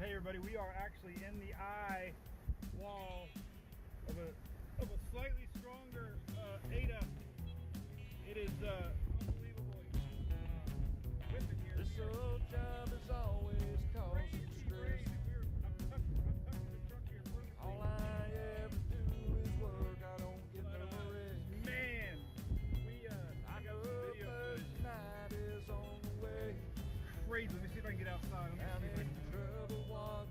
God. Hey everybody, we are actually in the eye wall of a slightly stronger Ada. It is unbelievable. Whipping here. This old job is always causing stress. I'm tucking the truck here. All I ever do is work. I don't get no rest. Man, I got some video footage. Night is on the way. Crazy. Let me see if I can get outside. I'm in trouble walk.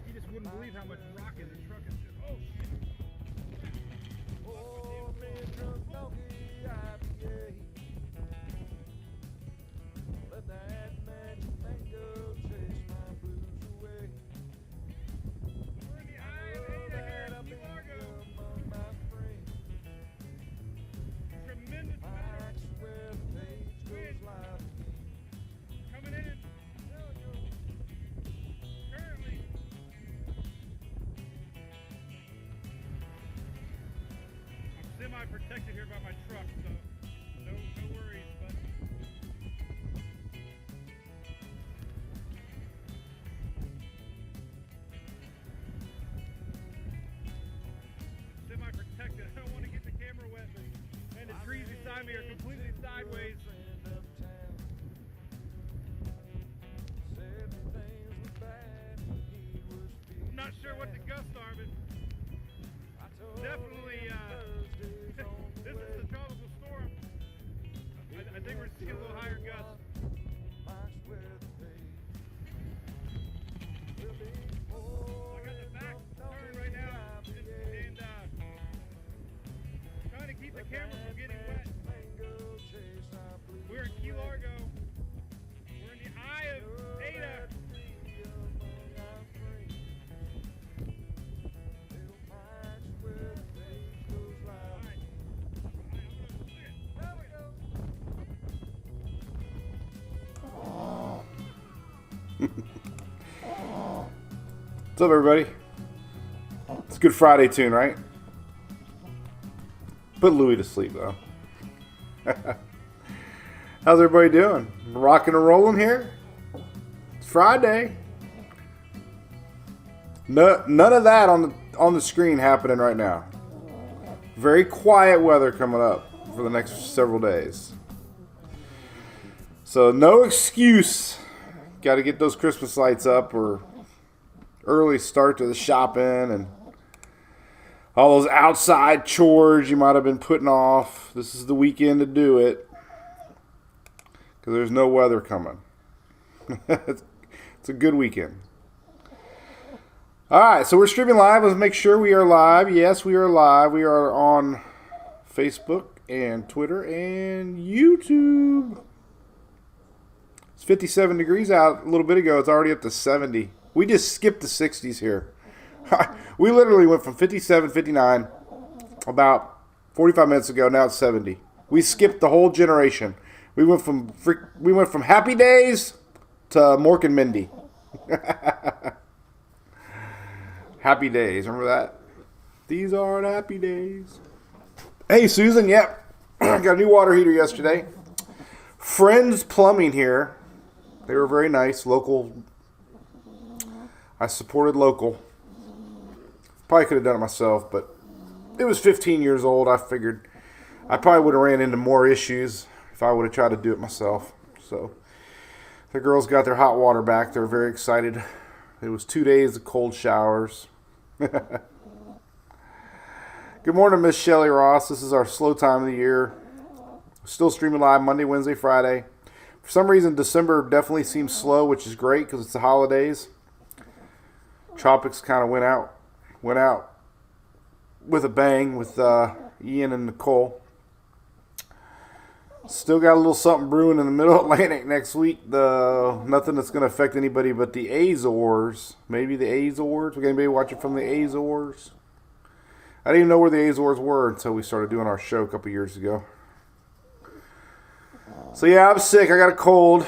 You just wouldn't believe how much rocket the truck is doing. Oh shit. Oh, me drunk donkey IPA. Let that magic mango chase my blues away. We're in the eye of Ada here in Key Largo. Among my friends. Tremendous I weather swear the page goes live. coming in. Currently. I'm semi-protected here by my truck, so no worries, but semi-protected. I don't want to get the camera wet, but the trees beside me are completely sideways. I'm not sure what the gusts are, but definitely this is the tropical storm. I think we're just getting a little higher gusts. I got the back turned right now and trying to keep the camera from getting wet. We're in Key Largo. We're in the eye of Ada. What's up, everybody? It's a good Friday tune, right? Put Louie to sleep, though. How's everybody doing? Rocking and rolling here? It's Friday. None of that on the screen happening right now. Very quiet weather coming up for the next several days. So no excuse. Got to get those Christmas lights up or early start to the shopping and all those outside chores you might have been putting off. This is the weekend to do it because there's no weather coming. It's a good weekend. All right, so we're streaming live. Let's make sure we are live. Yes, we are live. We are on Facebook and Twitter and YouTube. It's 57 degrees out a little bit ago. It's already up to 70. We just skipped the 60s here. We literally went from 57, 59 about 45 minutes ago. Now it's 70. We skipped the whole generation. We went from Happy Days to Mork and Mindy. Happy Days. Remember that? These are the happy days. Hey, Susan. Yep. Got a new water heater yesterday. Friends Plumbing here. They were very nice. Local. I supported local. Probably could have done it myself, but it was 15 years old. I figured I probably would have ran into more issues if I would have tried to do it myself. So the girls got their hot water back. They were very excited. It was 2 days of cold showers. Good morning, Miss Shelly Ross. This is our slow time of the year. Still streaming live Monday, Wednesday, Friday. For some reason, December definitely seems slow, which is great because it's the holidays. Tropics kind of went out with a bang with Ian and Nicole. Still got a little something brewing in the Middle Atlantic next week, though. Nothing that's going to affect anybody but the Azores. Maybe the Azores. We got anybody watching from the Azores? I didn't even know where the Azores were until we started doing our show a couple years ago. So yeah, I'm sick. I got a cold.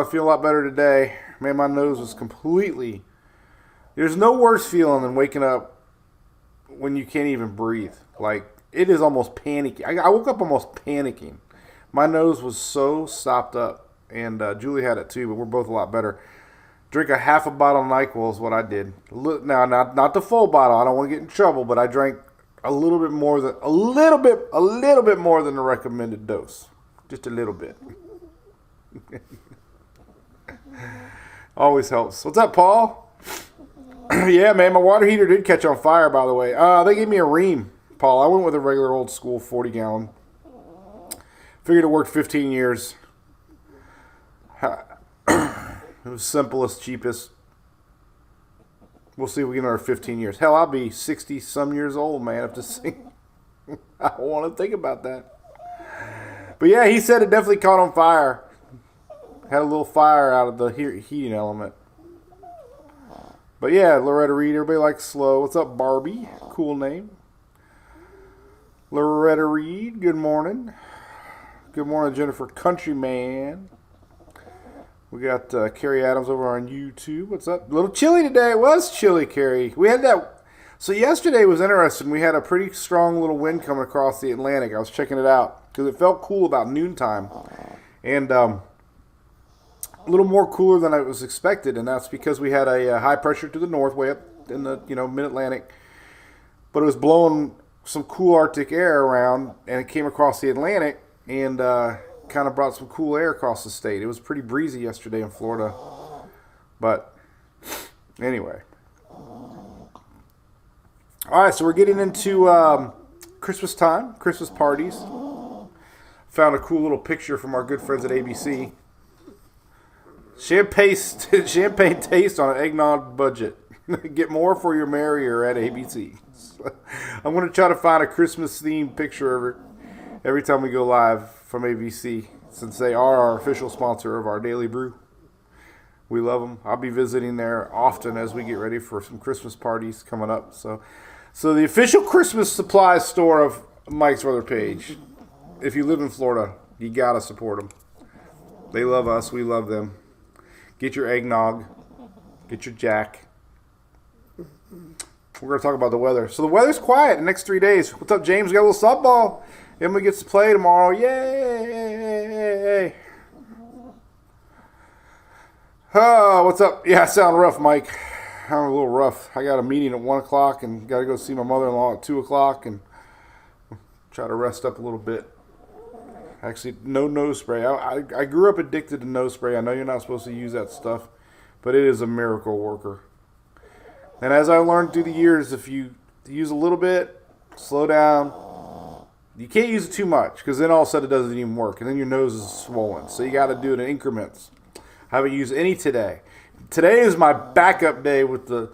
Feel a lot better today. Man, my nose was completely... There's no worse feeling than waking up when you can't even breathe. Like, it is almost panicky. I woke up almost panicking. My nose was so stopped up. And Julie had it too, but we're both a lot better. Drink a half a bottle of NyQuil is what I did. Now, not the full bottle. I don't want to get in trouble, but I drank a little bit more than the recommended dose. Just a little bit. Always helps. What's up, Paul? Yeah, man, my water heater did catch on fire, by the way. They gave me a ream, Paul. I went with a regular old school 40-gallon. Figured it worked 15 years. It was simplest, cheapest. We'll see if we get another 15 years. Hell, I'll be 60-some years old, man, if this thing... I don't want to think about that. But yeah, he said it definitely caught on fire. Had a little fire out of the heating element. But yeah, Loretta Reed, everybody likes slow. What's up, Barbie? Cool name. Loretta Reed, good morning. Good morning, Jennifer Countryman. We got Carrie Adams over on YouTube. What's up? A little chilly today. It was chilly, Carrie. We had that. So yesterday was interesting. We had a pretty strong little wind coming across the Atlantic. I was checking it out because it felt cool about noontime. And a little more cooler than I was expected. And that's because we had a high pressure to the north, way up in the mid-Atlantic. But it was blowing some cool Arctic air around, and it came across the Atlantic and kind of brought some cool air across the state. It was pretty breezy yesterday in Florida. But anyway. All right, so we're getting into Christmas time, Christmas parties. Found a cool little picture from our good friends at ABC. Champagne taste on an eggnog budget. Get more for your merrier at ABC. I'm going to try to find a Christmas-themed picture every time we go live from ABC, since they are our official sponsor of our Daily Brew. We love them. I'll be visiting there often as we get ready for some Christmas parties coming up. So the official Christmas supply store of Mike's Brother Page. If you live in Florida, you got to support them. They love us. We love them. Get your eggnog. Get your Jack. We're going to talk about the weather. So the weather's quiet the next 3 days. What's up, James? We got a little softball. Emily gets to play tomorrow. Yay! Oh, what's up? Yeah, I sound rough, Mike. I'm a little rough. I got a meeting at 1 o'clock and got to go see my mother-in-law at 2 o'clock and try to rest up a little bit. Actually, no nose spray. I grew up addicted to nose spray. I know you're not supposed to use that stuff, but it is a miracle worker. And as I learned through the years, if you use a little bit, slow down. You can't use it too much because then all of a sudden it doesn't even work. And then your nose is swollen. So you got to do it in increments. I haven't used any today. Today is my backup day with the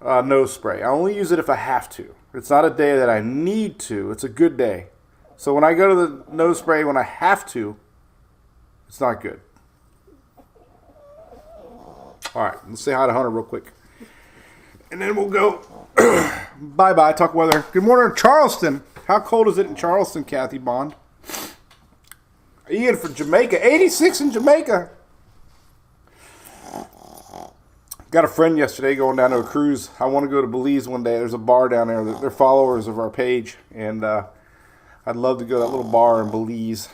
nose spray. I only use it if I have to. It's not a day that I need to. It's a good day. So when I go to the nose spray when I have to, it's not good. All right, let's say hi to Hunter real quick. And then we'll go bye-bye, talk weather. Good morning, Charleston. How cold is it in Charleston, Kathy Bond? Ian from Jamaica. 86 in Jamaica. Got a friend yesterday going down to a cruise. I want to go to Belize one day. There's a bar down there. They're followers of our page. And I'd love to go to that little bar in Belize.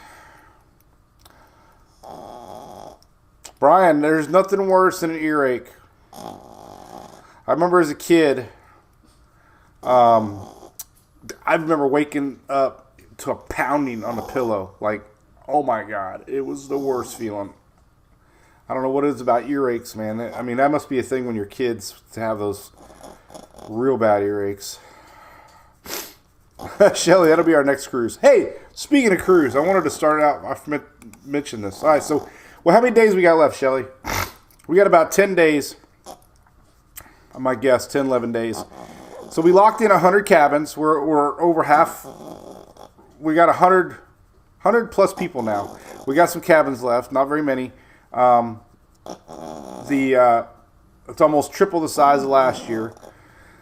Brian, there's nothing worse than an earache. I remember as a kid, I remember waking up to a pounding on the pillow. Like, oh my God, it was the worst feeling. I don't know what it is about earaches, man. I mean, that must be a thing when you're kids to have those real bad earaches. Shelly, that'll be our next cruise. Hey, speaking of cruise, I wanted to start out, I mentioned this. All right, so, well, how many days we got left, Shelly? We got about 10 days. I might guess 10, 11 days. So we locked in 100 cabins. We're over half. We got 100 plus people now. We got some cabins left, not very many. It's almost triple the size of last year.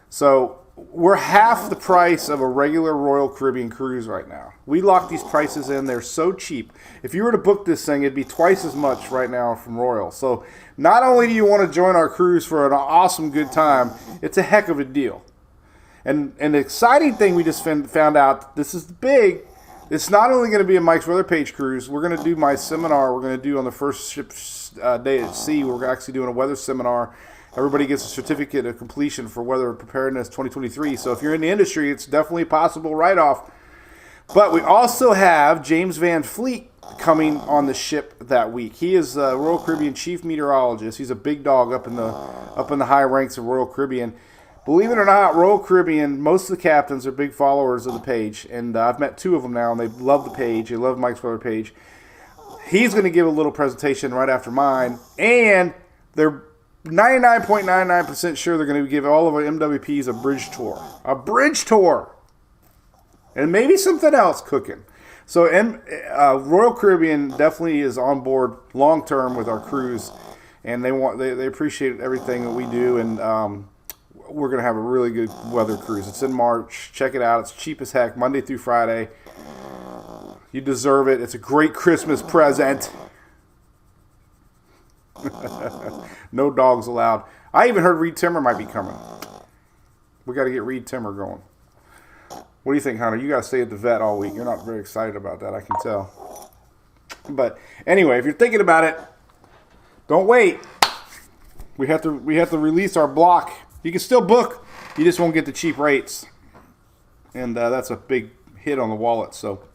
So we're half the price of a regular Royal Caribbean cruise right now. We locked these prices in. They're so cheap. If you were to book this thing, it'd be twice as much right now from Royal. So not only do you want to join our cruise for an awesome good time, it's a heck of a deal. And the exciting thing we just found out, this is big, it's not only going to be a Mike's Weather Page cruise. We're going to do my seminar. We're going to do on the first ship day at sea. We're actually doing a weather seminar. Everybody gets a certificate of completion for Weather Preparedness 2023. So if you're in the industry, it's definitely a possible write-off. But we also have James Van Fleet coming on the ship that week. He is a Royal Caribbean chief meteorologist. He's a big dog up in the high ranks of Royal Caribbean. Believe it or not, Royal Caribbean, most of the captains are big followers of the page, and I've met 2 of them now, and they love the page. They love Mike's Weather Page. He's going to give a little presentation right after mine, and they're 99.99% sure they're going to give all of our MWPs a bridge tour. A bridge tour! And maybe something else cooking. So Royal Caribbean definitely is on board long term with our cruise, and they appreciate everything that we do, and we're going to have a really good weather cruise. It's in March. Check it out. It's cheap as heck, Monday through Friday. You deserve it. It's a great Christmas present. No dogs allowed. I even heard Reed Timmer might be coming. We got to get Reed Timmer going. What do you think, Hunter? You got to stay at the vet all week. You're not very excited about that, I can tell. But anyway, if you're thinking about it, don't wait. We have to release our block. You can still book. You just won't get the cheap rates. And that's a big hit on the wallet. So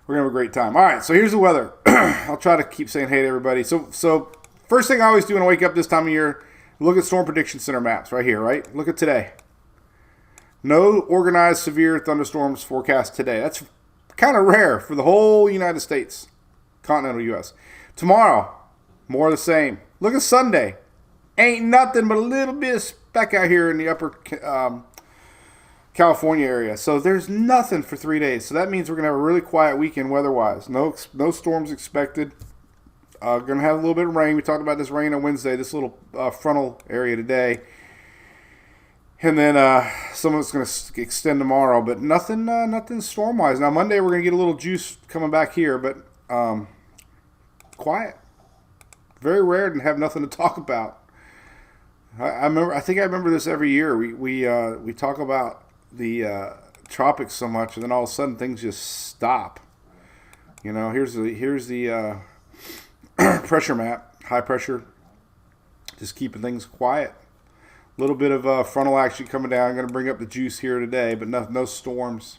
we're going to have a great time. All right, so here's the weather. I'll try to keep saying hey to everybody. So first thing I always do when I wake up this time of year, look at Storm Prediction Center maps right here, right? Look at today. No organized severe thunderstorms forecast today. That's kind of rare for the whole United States, continental U.S. Tomorrow, more of the same. Look at Sunday. Ain't nothing but a little bit of speck out here in the upper California area. So there's nothing for 3 days. So that means we're going to have a really quiet weekend weather-wise. No storms expected. Going to have a little bit of rain. We talked about this rain on Wednesday, this little frontal area today. And then some of it's going to extend tomorrow, but nothing storm-wise. Now, Monday we're going to get a little juice coming back here, but quiet. Very rare to have nothing to talk about. I think I remember this every year. We talk about the tropics so much, and then all of a sudden things just stop. You know, here's the pressure map, high pressure, just keeping things quiet. A little bit of frontal action coming down. I'm going to bring up the juice here today, but no storms.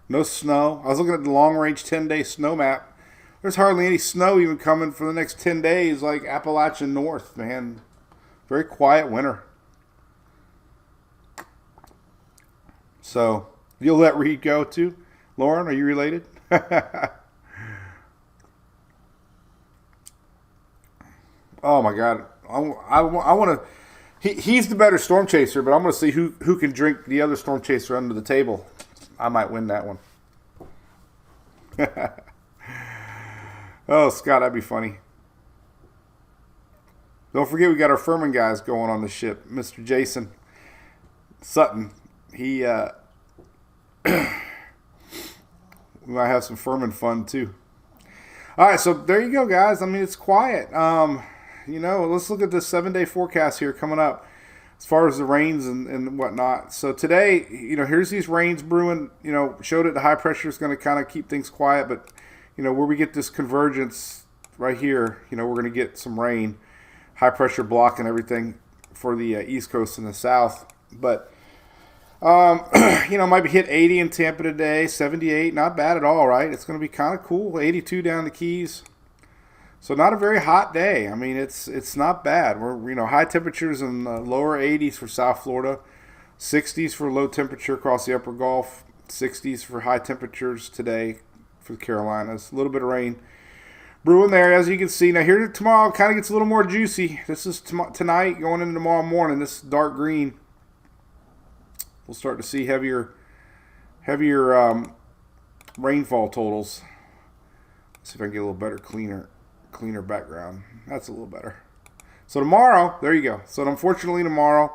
No snow. I was looking at the long-range 10-day snow map. There's hardly any snow even coming for the next 10 days like Appalachian North, man. Very quiet winter. So, you'll let Reed go too? Lauren, are you related? Oh my God. I want to... He's the better storm chaser, but I'm going to see who can drink the other storm chaser under the table. I might win that one. Oh, Scott, that'd be funny. Don't forget we got our Furman guys going on the ship. Mr. Jason Sutton. He we might have some Furman fun too. All right, so there you go, guys. I mean, it's quiet. You know, let's look at the 7-day forecast here coming up as far as the rains and whatnot. So today, you know, here's these rains brewing. You know, showed it the high pressure is going to kind of keep things quiet, but, you know, where we get this convergence right here, you know, we're going to get some rain, high pressure blocking everything for the East Coast and the South. But, you know, might be hit 80 in Tampa today, 78, not bad at all, right? It's going to be kind of cool, 82 down the Keys. So not a very hot day. I mean, it's not bad. We're, you know, high temperatures in the lower 80s for South Florida, 60s for low temperature across the upper Gulf, 60s for high temperatures today for the Carolinas. A little bit of rain brewing there, as you can see. Now here tomorrow kind of gets a little more juicy. This is tonight going into tomorrow morning. This dark green. We'll start to see heavier rainfall totals. Let's see if I can get a little better, cleaner background. That's a little better. So tomorrow, there you go. So unfortunately tomorrow,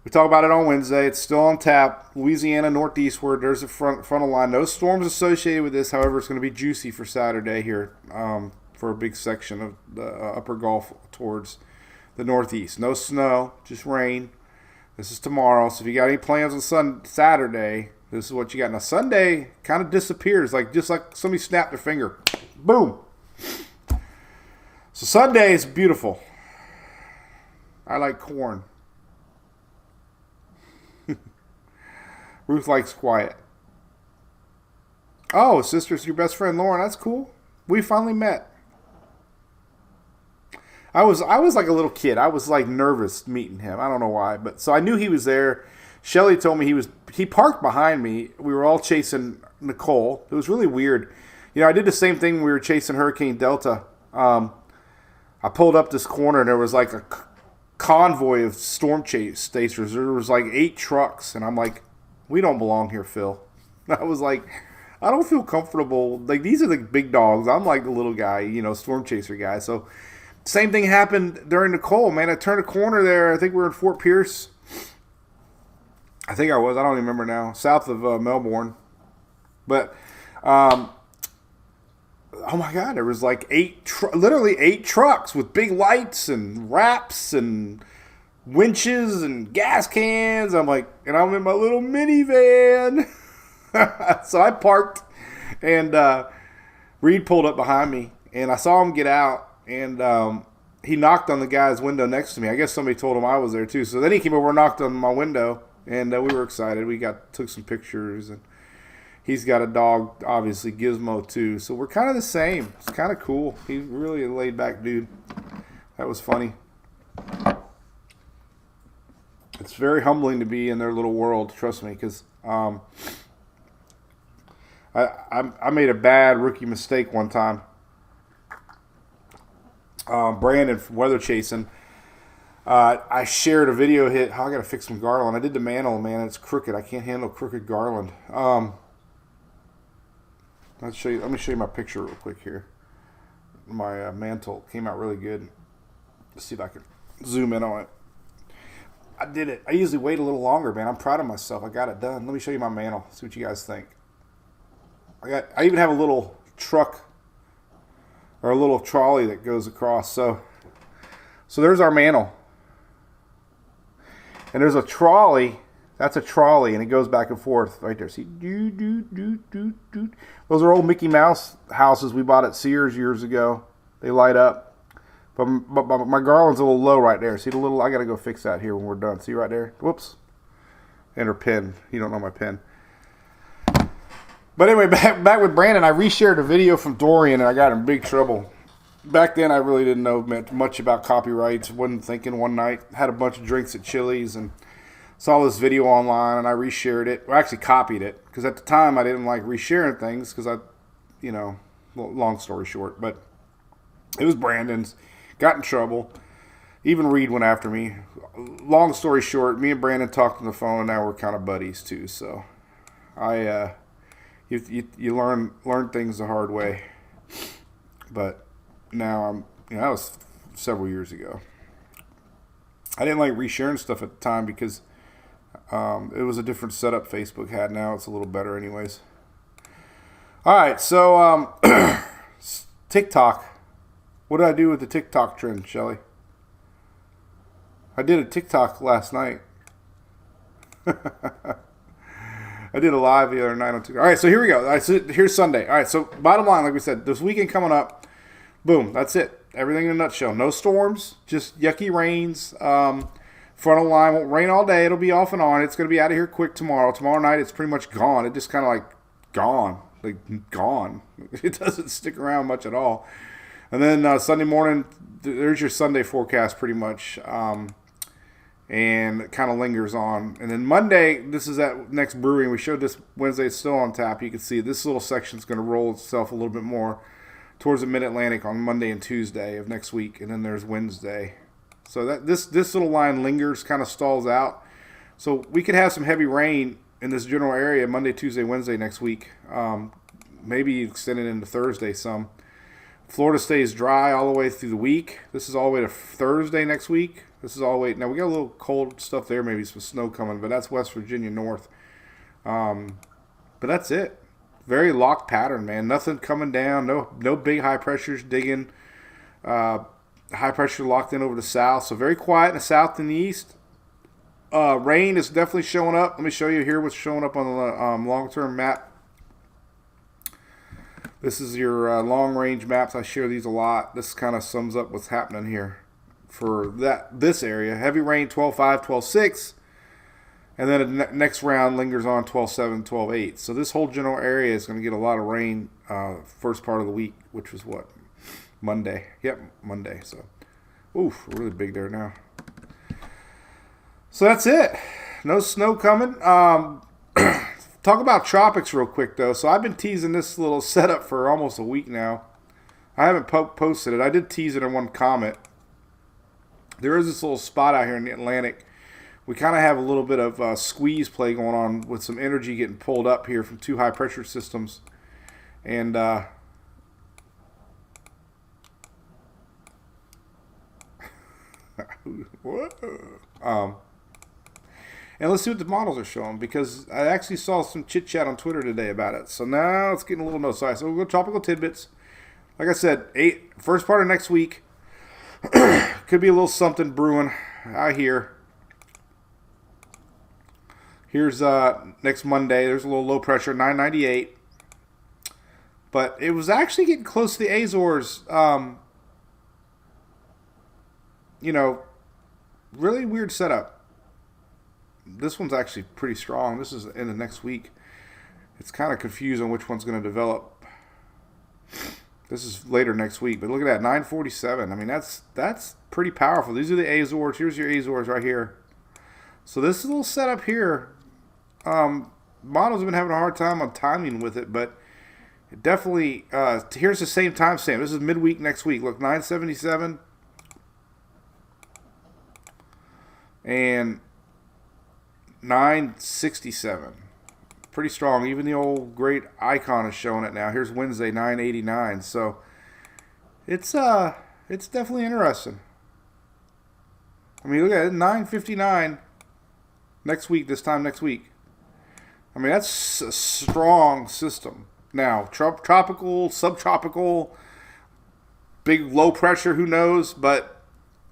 we talk about it on Wednesday. It's still on tap. Louisiana northeastward. There's a frontal line. No storms associated with this. However, it's going to be juicy for Saturday here for a big section of the upper Gulf towards the northeast. No snow, just rain. This is tomorrow. So if you got any plans on Saturday, This is what you got. Now Sunday kind of disappears, just like somebody snapped their finger. Boom. So Sunday is beautiful. I like corn. Ruth likes quiet. Oh, sister's your best friend, Lauren. That's cool. We finally met. I was like a little kid. I was like nervous meeting him. I don't know why, but so I knew he was there. Shelly told me he parked behind me. We were all chasing Nicole. It was really weird. I did the same thing when we were chasing Hurricane Delta. I pulled up this corner and there was like a convoy of storm chasers. There was like 8 trucks, and I'm like, we don't belong here, Phil. I was like, I don't feel comfortable. Like, these are the big dogs. I'm like the little guy, storm chaser guy. So same thing happened during Nicole, man. I turned a corner there. I think we were in Fort Pierce. I think I was. I don't even remember now. South of Melbourne. But, oh my God, there was like literally 8 trucks with big lights and wraps and winches and gas cans. I'm like, and I'm in my little minivan. So I parked, and Reed pulled up behind me, and I saw him get out, and he knocked on the guy's window next to me. I guess somebody told him I was there too. So then he came over and knocked on my window, and we were excited. We took some pictures, and he's got a dog, obviously Gizmo too. So we're kind of the same. It's kind of cool. He's really a laid back dude. That was funny. It's very humbling to be in their little world. Trust me, because I made a bad rookie mistake one time. Brandon from Weather Chasing. I shared a video hit. I got to fix some garland. I did the mantle, man. It's crooked. I can't handle crooked garland. Let me show you my picture real quick here. My mantle came out really good. Let's see if I can zoom in on it. I did it. I usually wait a little longer, man. I'm proud of myself. I got it done. Let me show you my mantle. See what you guys think. I even have a little truck or a little trolley that goes across. So there's our mantle. And there's a trolley. That's a trolley, and it goes back and forth right there. See? Those are old Mickey Mouse houses we bought at Sears years ago. They light up. But my garland's a little low right there. See the little? I got to go fix that here when we're done. See right there? Whoops. And her pin. You don't know my pin. But anyway, back with Brandon, I reshared a video from Dorian, and I got in big trouble. Back then, I really didn't know much about copyrights. Wasn't thinking one night. Had a bunch of drinks at Chili's and saw this video online, and I reshared it. Well, I actually copied it, because at the time, I didn't like resharing things, because long story short. But it was Brandon's. Got in trouble. Even Reed went after me. Long story short, me and Brandon talked on the phone, and now we're kind of buddies too. So you learn things the hard way. But now that was several years ago. I didn't like resharing stuff at the time because it was a different setup Facebook had. Now it's a little better anyways. All right, so TikTok. What did I do with the TikTok trend, Shelly? I did a TikTok last night. I did a live the other night on TikTok. All right, so here we go. All right, so here's Sunday. All right, so bottom line, like we said, this weekend coming up, boom, that's it. Everything in a nutshell. No storms, just yucky rains. Frontal line won't rain all day. It'll be off and on. It's going to be out of here quick tomorrow. Tomorrow night, it's pretty much gone. It just kind of like gone. It doesn't stick around much at all. And then Sunday morning, there's your Sunday forecast pretty much, and it kind of lingers on. And then Monday, this is at Next Brewing. We showed this Wednesday. It's still on tap. You can see this little section is going to roll itself a little bit more towards the Mid-Atlantic on Monday and Tuesday of next week. And then there's Wednesday. So that this little line lingers, kind of stalls out. So we could have some heavy rain in this general area Monday, Tuesday, Wednesday next week. Maybe extended into Thursday some. Florida stays dry all the way through the week. This is all the way to Thursday next week. This is all the way. Now, we got a little cold stuff there, maybe some snow coming, but that's West Virginia north. But that's it. Very locked pattern, man. Nothing coming down. No big high pressures digging. High pressure locked in over the south. So very quiet in the south and the east. Rain is definitely showing up. Let me show you here what's showing up on the long-term map. This is your long-range maps. I share these a lot. This kind of sums up what's happening here for this area. Heavy rain 12-5, 12-6. And then the next round lingers on 12-7, 12-8. So this whole general area is going to get a lot of rain first part of the week, which was what? Monday. Yep, Monday. So, oof, really big there now. So that's it. No snow coming. Talk about tropics real quick, though. So I've been teasing this little setup for almost a week now. I haven't posted it. I did tease it in one comment. There is this little spot out here in the Atlantic. We kind of have a little bit of squeeze play going on with some energy getting pulled up here from two high-pressure systems. And and let's see what the models are showing, because I actually saw some chit-chat on Twitter today about it. So now it's getting a little noticeable. So we'll go tropical tidbits. Like I said, first part of next week. Could be a little something brewing out here. Here's next Monday. There's a little low pressure, 998. But it was actually getting close to the Azores. Really weird setup. This one's actually pretty strong. This is in the next week. It's kind of confused on which one's going to develop. This is later next week. But look at that, 947. I mean, that's pretty powerful. These are the Azores. Here's your Azores right here. So this little setup here, models have been having a hard time on timing with it, but it definitely, here's the same timestamp. This is midweek next week. Look, 977. And 967. Pretty strong. Even the old great icon is showing it now. Here's Wednesday, 989. So it's definitely interesting. I mean, look at it, 959 next week, this time next week. I mean, that's a strong system. Now, tropical, subtropical, big low pressure, who knows? But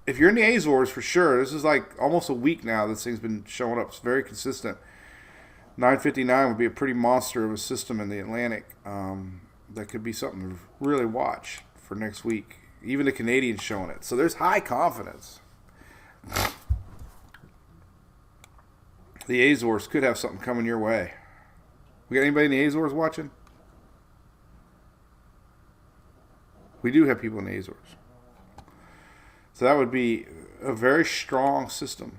if you're in the Azores, for sure, this is like almost a week now this thing's been showing up. It's very consistent. 959 would be a pretty monster of a system in the Atlantic. That could be something to really watch for next week. Even the Canadians showing it. So there's high confidence. The Azores could have something coming your way. We got anybody in the Azores watching? We do have people in the Azores. So that would be a very strong system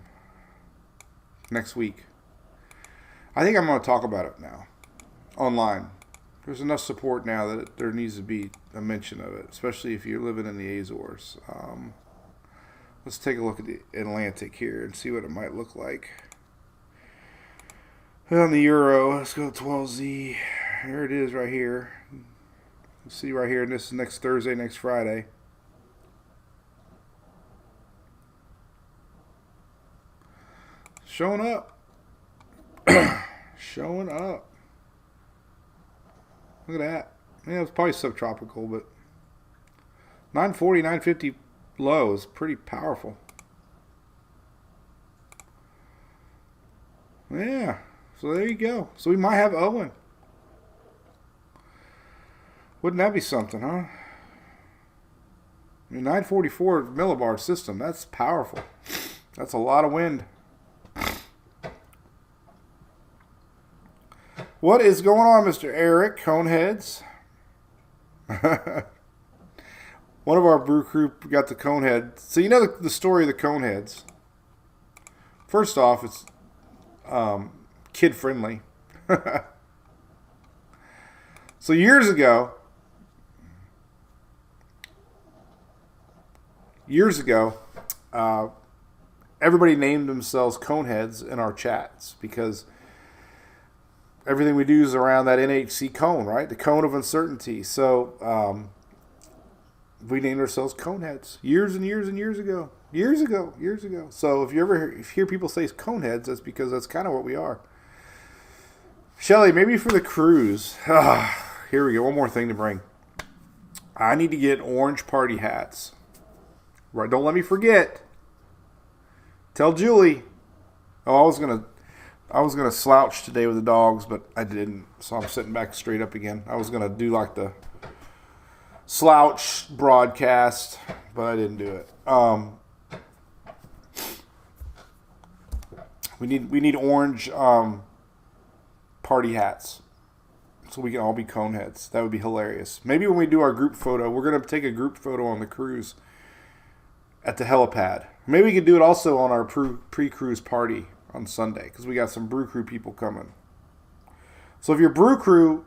next week. I think I'm going to talk about it now, online. There's enough support now that there needs to be a mention of it, especially if you're living in the Azores. Let's take a look at the Atlantic here and see what it might look like. On the Euro, let's go 12Z. Here it is right here. You see right here, and this is next Thursday, next Friday. Showing up. Showing up. Look at that. Yeah, it's probably subtropical, but 940, 950 low is pretty powerful. Yeah. So there you go. So we might have Owen. Wouldn't that be something, huh? I mean, 944 millibar system. That's powerful. That's a lot of wind. What is going on, Mr. Eric Coneheads? One of our brew crew got the Conehead. So you know the story of the Coneheads. First off, it's kid friendly. So years ago, everybody named themselves Coneheads in our chats because everything we do is around that NHC cone, right? The cone of uncertainty. So we named ourselves Coneheads years and years and years ago. Years ago. So if you ever hear people say Coneheads, that's because that's kind of what we are. Shelly, maybe for the cruise. Here we go. One more thing to bring. I need to get orange party hats. Right? Don't let me forget. Tell Julie. Oh, I was gonna slouch today with the dogs, but I didn't. So I'm sitting back straight up again. I was gonna do like the slouch broadcast, but I didn't do it. We need orange party hats, so we can all be Coneheads. That would be hilarious. Maybe when we do our group photo, we're gonna take a group photo on the cruise at the helipad. Maybe we could do it also on our pre-cruise party on Sunday, because we got some Brew Crew people coming. So if you're Brew Crew,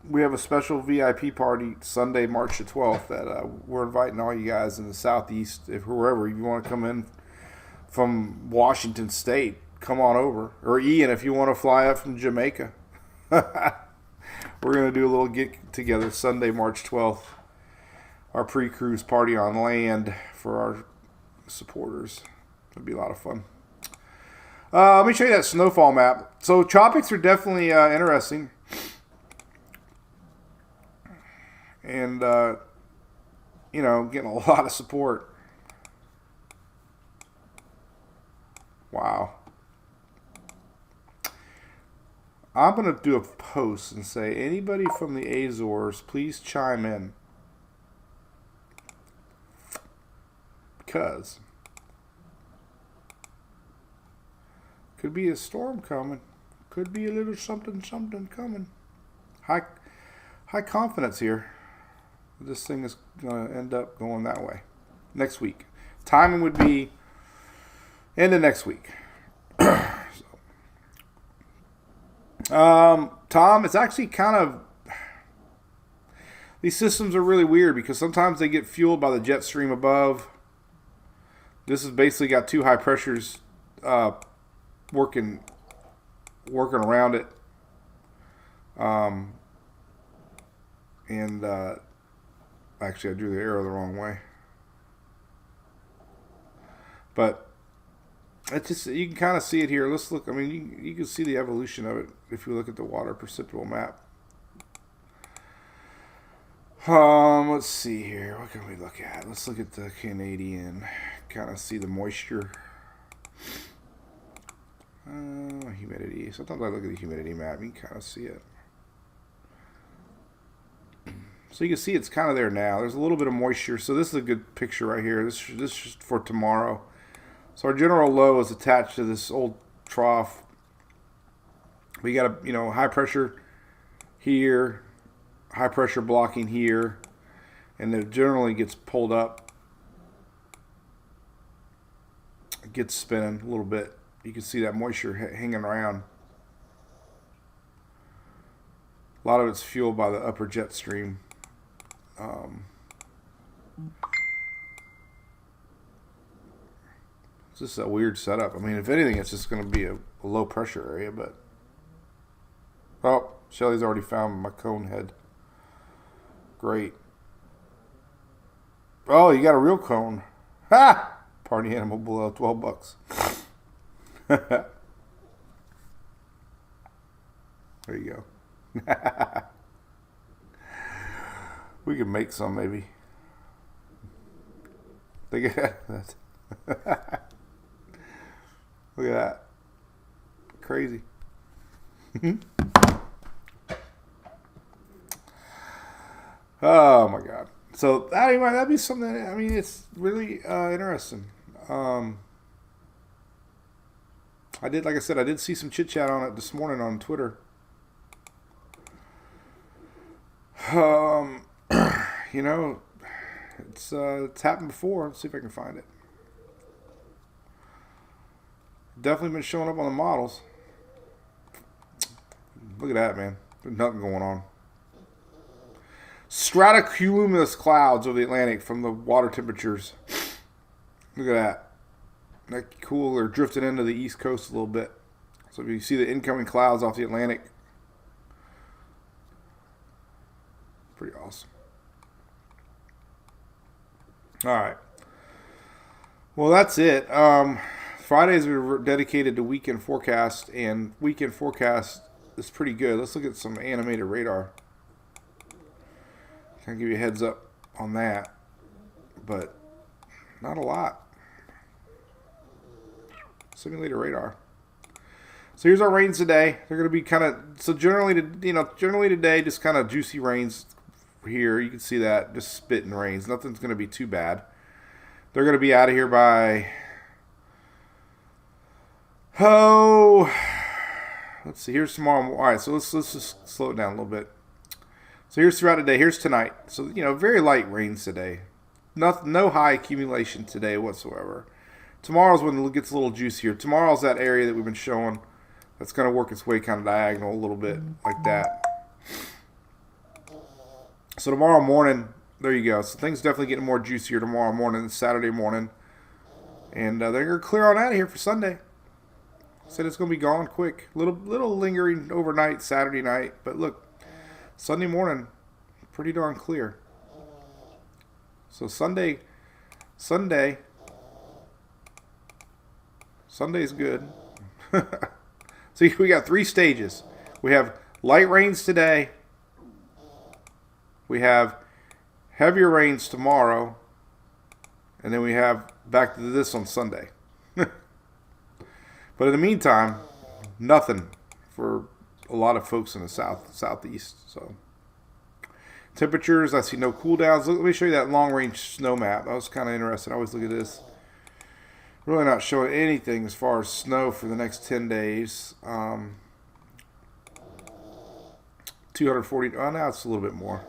we have a special VIP party Sunday, March the 12th that we're inviting all you guys in the Southeast, if wherever you want to come in from Washington State, come on over. Or Ian, if you want to fly up from Jamaica. We're going to do a little get together Sunday, March 12th. Our pre-cruise party on land for our supporters. It'll be a lot of fun. Let me show you that snowfall map. So tropics are definitely interesting. And, you know, getting a lot of support. Wow. I'm going to do a post and say, anybody from the Azores, please chime in. Because could be a storm coming. Could be a little something coming. High confidence here. This thing is going to end up going that way. Next week. Timing would be end of next week. Tom, it's actually kind of... These systems are really weird because sometimes they get fueled by the jet stream above. This has basically got two high pressures working around it. Actually, I drew the arrow the wrong way. But it's just, you can kind of see it here. Let's look. I mean, you can see the evolution of it if you look at the water perceptible map. Let's see here. What can we look at? Let's look at the Canadian. Kind of see the moisture. Humidity. Sometimes I look at the humidity map. You can kind of see it. So you can see it's kind of there now. There's a little bit of moisture. So this is a good picture right here. This is just for tomorrow. So our general low is attached to this old trough. We got a high pressure here, high pressure blocking here, and it generally gets pulled up. It gets spinning a little bit. You can see that moisture hanging around. A lot of it's fueled by the upper jet stream. It's just a weird setup. I mean, if anything, it's just going to be a low pressure area. But oh, Shelly's already found my cone head. Great. Oh, you got a real cone. Ha! Party animal below $12. There you go. We could make some, maybe. Look at that. Look at that. Crazy. Oh my God. So anyway, that'd be something. I mean, it's really interesting. Like I said, I did see some chit chat on it this morning on Twitter. It's happened before. Let's see if I can find it. Definitely been showing up on the models. Look at that, man. There's nothing going on. Stratocumulus clouds over the Atlantic from the water temperatures. Look at that. That cool. They're drifting into the east coast a little bit. So if you see the incoming clouds off the Atlantic, pretty awesome. All right. Well, that's it. Fridays are dedicated to weekend forecast, and weekend forecast is pretty good. Let's look at some animated radar. Can give you a heads up on that, but not a lot. Simulated radar. So here's our rains today. They're going to be kind of, so generally today, just kind of juicy rains here. You can see that, just spitting rains. Nothing's going to be too bad. They're going to be out of here by, let's see, here's tomorrow. All right, so let's just slow it down a little bit. So here's throughout the day. Here's tonight. So, very light rains today. No high accumulation today whatsoever. Tomorrow's when it gets a little juicier. Tomorrow's that area that we've been showing that's going to work its way kind of diagonal a little bit like that. So tomorrow morning, there you go. So things definitely getting more juicier tomorrow morning, Saturday morning. And they're going to clear on out of here for Sunday. Said it's going to be gone quick. Little lingering overnight Saturday night. But look, Sunday morning, pretty darn clear. So Sunday's good. So we got 3 stages. We have light rains today. We have heavier rains tomorrow. And then we have back to this on Sunday. But in the meantime, nothing for a lot of folks in the southeast. So temperatures, I see no cool downs. Let me show you that long range snow map. I was kind of interested. I always look at this. Really not showing anything as far as snow for the next 10 days. 240. Oh, now it's a little bit more.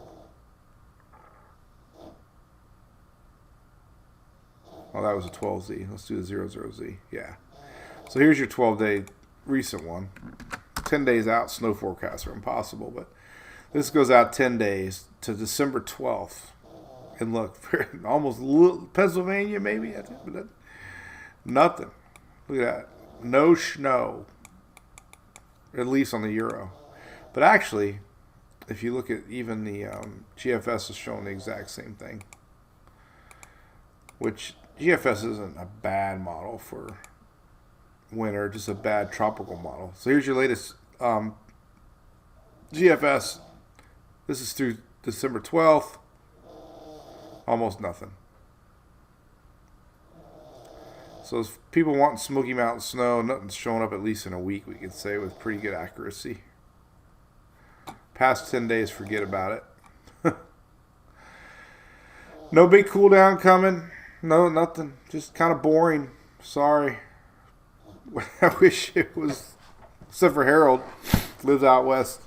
Oh, that was a 12Z. Let's do the 00Z. Yeah. So here's your 12-day recent one. 10 days out, snow forecasts are impossible, but this goes out 10 days to December 12th. And look, almost Pennsylvania maybe. Nothing. Look at that. No snow. At least on the Euro. But actually, if you look at even the GFS is showing the exact same thing. Which GFS isn't a bad model for winter, just a bad tropical model. So here's your latest GFS. This is through December 12th. Almost nothing. So if people want Smoky Mountain snow, nothing's showing up at least in a week, we could say, with pretty good accuracy. Past 10 days, forget about it. No big cool down coming. No, nothing. Just kind of boring. Sorry. I wish it was, except for Harold, lives out west.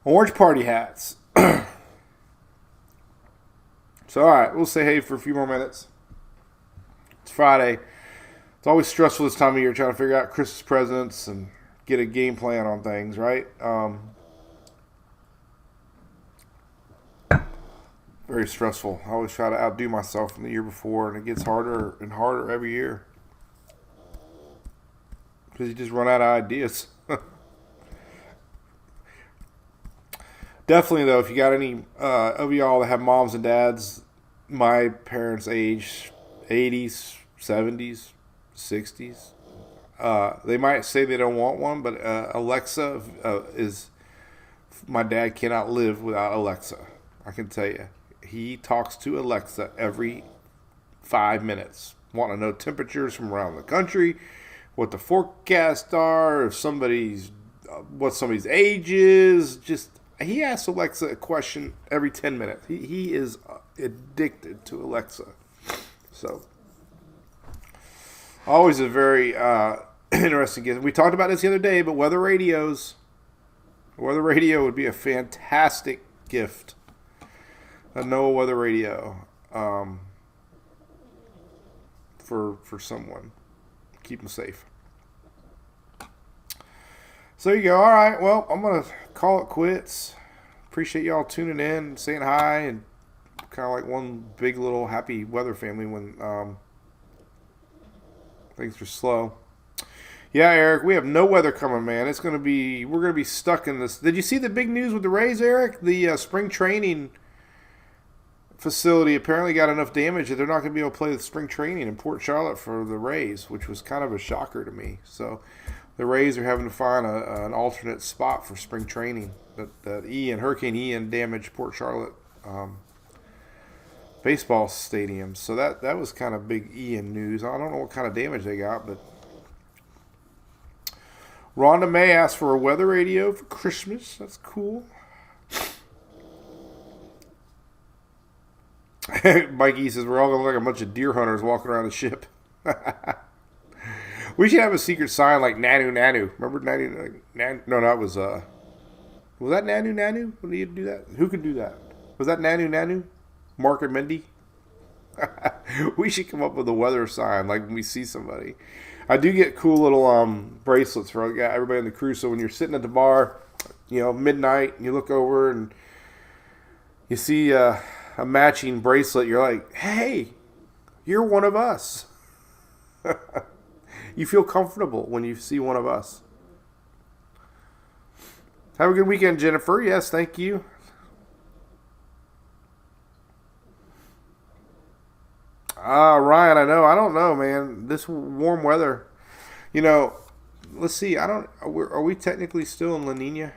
Orange party hats. So, all right, we'll say hey for a few more minutes. It's Friday. It's always stressful this time of year trying to figure out Christmas presents and get a game plan on things, right? Very stressful. I always try to outdo myself from the year before, and it gets harder and harder every year because you just run out of ideas. Definitely, though, if you got any of y'all that have moms and dads my parents' age, 80s, 70s, 60s, they might say they don't want one, but Alexa is... My dad cannot live without Alexa. I can tell you. He talks to Alexa every 5 minutes. Want to know temperatures from around the country, what the forecasts are, if somebody's... what somebody's age is, just... He asks Alexa a question every 10 minutes. He is addicted to Alexa. So, always a very interesting gift. We talked about this the other day, but weather radios. Weather radio would be a fantastic gift. A NOAA weather radio for someone. Keep them safe. So there you go. All right. Well, I'm going to call it quits. Appreciate y'all tuning in, saying hi, and kind of like one big little happy weather family when things are slow. Yeah, Eric, we have no weather coming, man. We're going to be stuck in this. Did you see the big news with the Rays, Eric? The spring training facility apparently got enough damage that they're not going to be able to play the spring training in Port Charlotte for the Rays, which was kind of a shocker to me. So the Rays are having to find an alternate spot for spring training. That Hurricane Ian damaged Port Charlotte baseball stadium. So that was kind of big Ian news. I don't know what kind of damage they got, but Rhonda May asked for a weather radio for Christmas. That's cool. Mikey says we're all going to look like a bunch of deer hunters walking around the ship. We should have a secret sign like Nanu Nanu. Remember Nanu? No, that was that Nanu Nanu? When did you do that? Who could do that? Was that Nanu Nanu? Mark and Mindy? We should come up with a weather sign like when we see somebody. I do get cool little bracelets for everybody in the crew. So when you're sitting at the bar, midnight, and you look over and you see a matching bracelet, you're like, hey, you're one of us. You feel comfortable when you see one of us. Have a good weekend, Jennifer. Yes, thank you. Ryan, I don't know, man. This warm weather, let's see. Are we technically still in La Nina?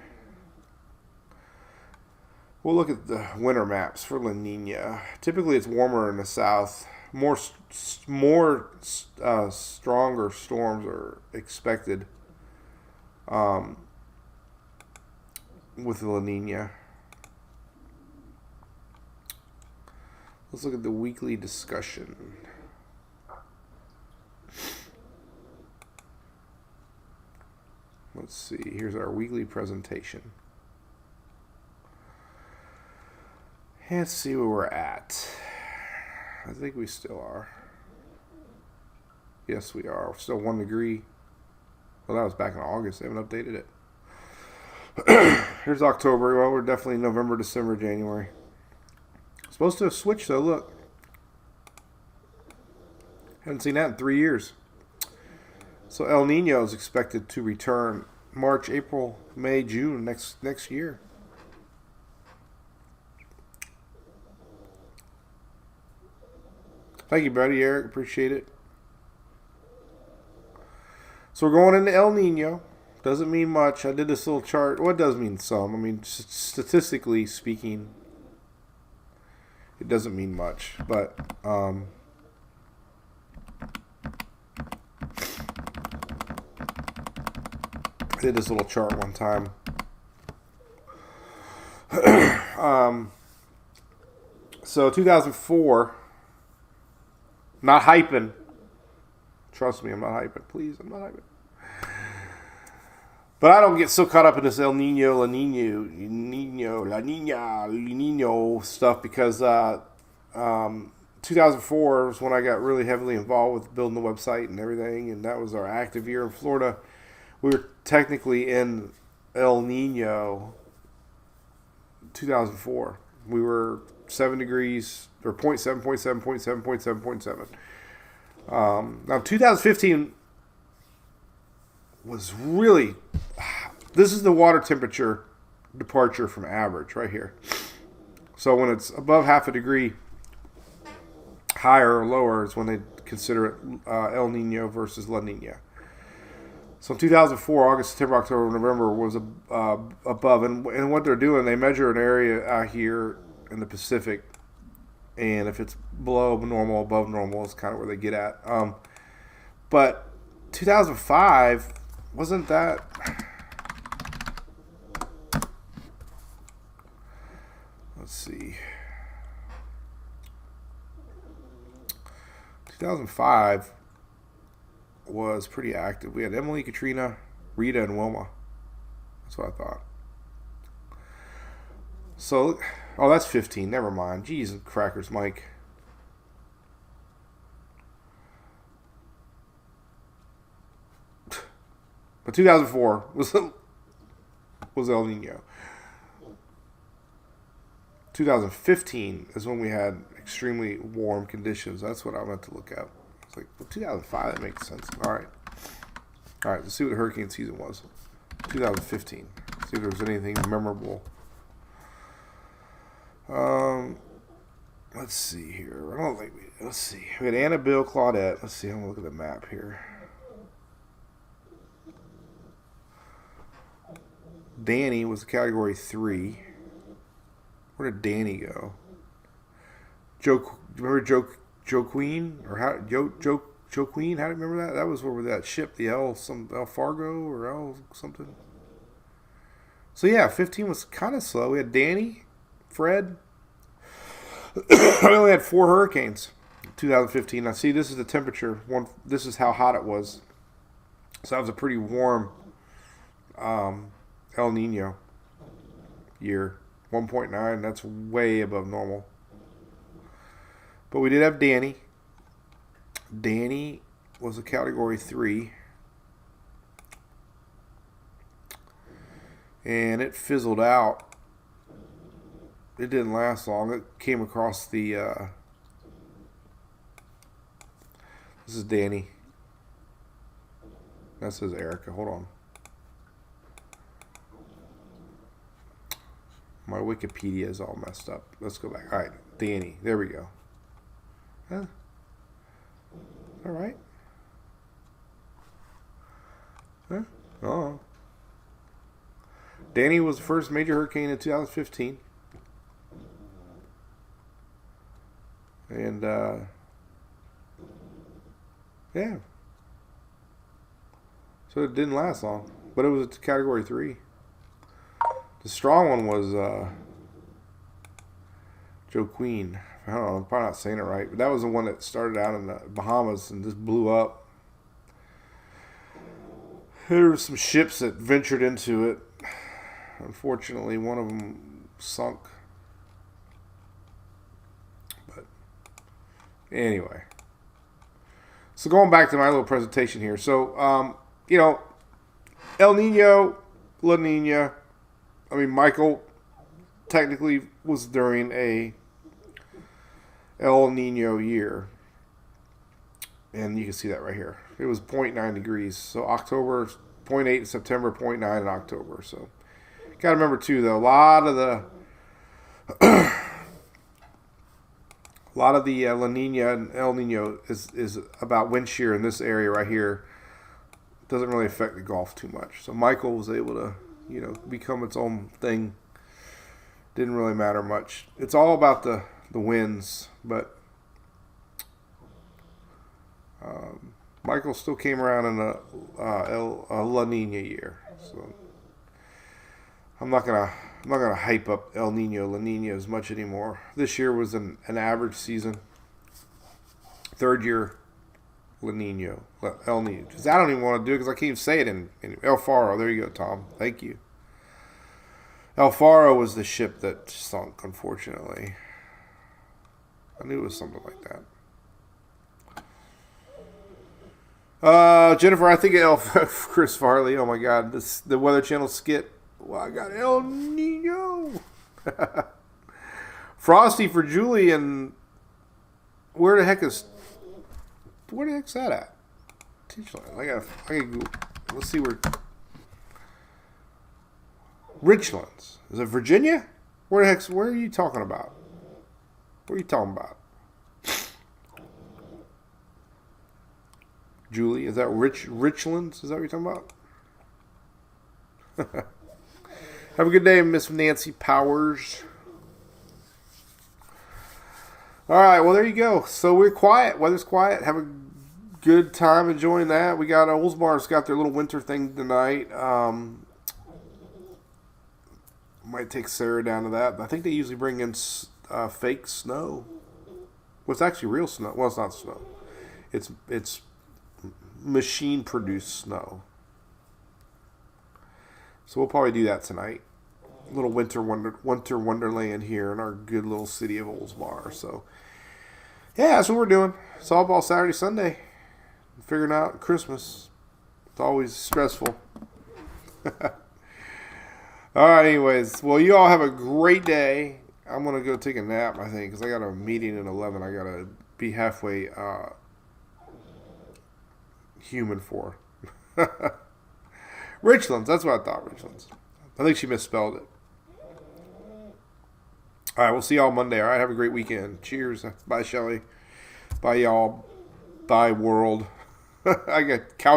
We'll look at the winter maps for La Nina. Typically, it's warmer in the south. More stronger storms are expected with La Nina. Let's look at the weekly discussion. Let's see. Here's our weekly presentation. Let's see where we're at. I think we still are. Yes, we are. We're still 1 degree. Well, that was back in August. They haven't updated it. Here's October. Well, we're definitely November, December, January. Supposed to have switched, though. Look. Haven't seen that in 3 years. So El Nino is expected to return March, April, May, June next year. Thank you, buddy, Eric. Appreciate it. So we're going into El Nino. Doesn't mean much. I did this little chart. Well, it does mean some. I mean, statistically speaking, it doesn't mean much. But I did this little chart one time. So 2004. Not hyping. Trust me, I'm not hyping. Please, I'm not hyping. But I don't get so caught up in this El Nino, La Nina stuff because 2004 was when I got really heavily involved with building the website and everything, and that was our active year in Florida. We were technically in El Nino 2004. We were 7 degrees, or 0.7. Now, 2015 was really, this is the water temperature departure from average right here. So when it's above half a degree higher or lower is when they consider it El Nino versus La Nina. So in 2004, August, September, October, November was above. And what they're doing, they measure an area out here in the Pacific. And if it's below normal, above normal is kind of where they get at. But 2005, wasn't that... Let's see. 2005 was pretty active. We had Emily, Katrina, Rita, and Wilma. That's what I thought. So, oh, that's 15. Never mind. Jeez, crackers, Mike. But 2004 was El Nino. 2015 is when we had extremely warm conditions. That's what I meant to look at. It's like, well, 2005, that makes sense. All right, let's see what the hurricane season was. 2015. See if there was anything memorable. Let's see here. I don't think let's see. We had Annabelle, Claudette. Let's see. I'm gonna look at the map here. Danny was category 3. Where did Danny go? Joe, remember Joe Queen or how Joe Joe Queen, how do you remember that? That was where that ship, the El Fargo or El something. So yeah, 15 was kind of slow. We had Danny, Fred. We only had 4 hurricanes in 2015. Now see, this is the temperature. This is how hot it was. So that was a pretty warm El Nino year. 1.9, that's way above normal. But we did have Danny. Danny was a category 3. And it fizzled out. It didn't last long. It came across the... this is Danny. That says Erica. Hold on. My Wikipedia is all messed up. Let's go back. All right, Danny. There we go. Huh? All right. Huh? Oh. Danny was the first major hurricane in 2015. And, yeah. So it didn't last long. But it was a category 3. The strong one was Joe Queen. I don't know, I'm probably not saying it right, but that was the one that started out in the Bahamas and just blew up. There were some ships that ventured into it. Unfortunately, one of them sunk. But anyway. So going back to my little presentation here. So, El Nino, La Nina. I mean, Michael technically was during a El Nino year. And you can see that right here. It was 0.9 degrees. So October, 0.8 in September, 0.9 in October. So got to remember, too, though, a lot of the La Nina and El Nino is about wind shear in this area right here. Doesn't really affect the Gulf too much. So Michael was able to, become its own thing. Didn't really matter much. It's all about the winds, but Michael still came around in a La Nina year. So I'm not gonna hype up El Nino, La Nina as much anymore. This year was an average season. Third year La Nino, El Nino. Because I don't even want to do it because I can't even say it in El Faro. There you go, Tom. Thank you. El Faro was the ship that sunk, unfortunately. I knew it was something like that. Jennifer, I think Chris Farley. Oh my God, the Weather Channel skit. Well, I got El Nino. Frosty for Julie, and where the heck's that at? Teachland. I gotta Google. Let's see where. Richlands. Is it Virginia? Where are you talking about? What are you talking about? Julie, is that Richlands? Is that what you're talking about? Have a good day, Miss Nancy Powers. All right, well, there you go. So we're quiet. Weather's quiet. Have a good time enjoying that. We got Oldsmar's got their little winter thing tonight. Might take Sarah down to that. I think they usually bring in fake snow. Well, it's actually real snow. Well, it's not snow. It's machine-produced snow. So we'll probably do that tonight. A little winter wonderland here in our good little city of Oldsmar. So, yeah, that's what we're doing. Softball Saturday, Sunday. Figuring out Christmas. It's always stressful. All right, anyways. Well, you all have a great day. I'm going to go take a nap, I think, because I got a meeting at 11. I got to be halfway human for. Richlands. That's what I thought, Richlands. I think she misspelled it. All right, we'll see y'all Monday. All right, have a great weekend. Cheers. Bye, Shelly. Bye, y'all. Bye, world. I got couch.